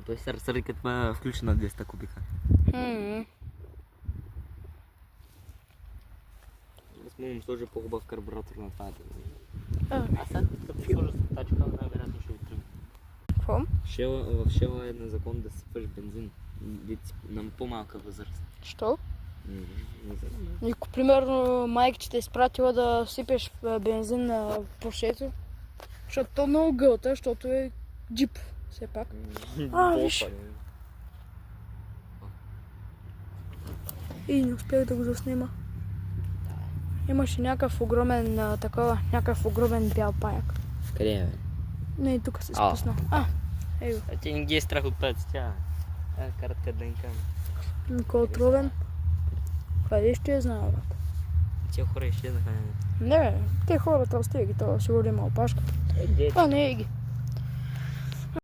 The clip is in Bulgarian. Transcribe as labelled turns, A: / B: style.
A: Той се разсърди, като ме включи на 200 кубика. Аз му сложа по-хубав карбуратор на това. Аз сега като сложа с тачка, най-вероятно ще отръгна.
B: Какво?
A: В Шела е на закон да сипваш бензин на по-малка възраст.
B: Що?
A: Не знам.
B: Ако примерно майка ти те е изпратила да сипеш бензин на Поршето, защото то много гълта, защото е джип все пак. Виж. И не успях да го заснима. Имаше някакъв огромен бял паяк.
A: Къде е, бе?
B: Не, тук се спусна. Ей го.
A: А ти не ги е страх от пъти, тя. Карат ДНК.
B: Никой отровен. Къде ще я знае, брат?
A: Тия хора изчезнаха.
B: Не, те хората остига ги, това сигурно има опашка.
A: Е,
B: Не е ги.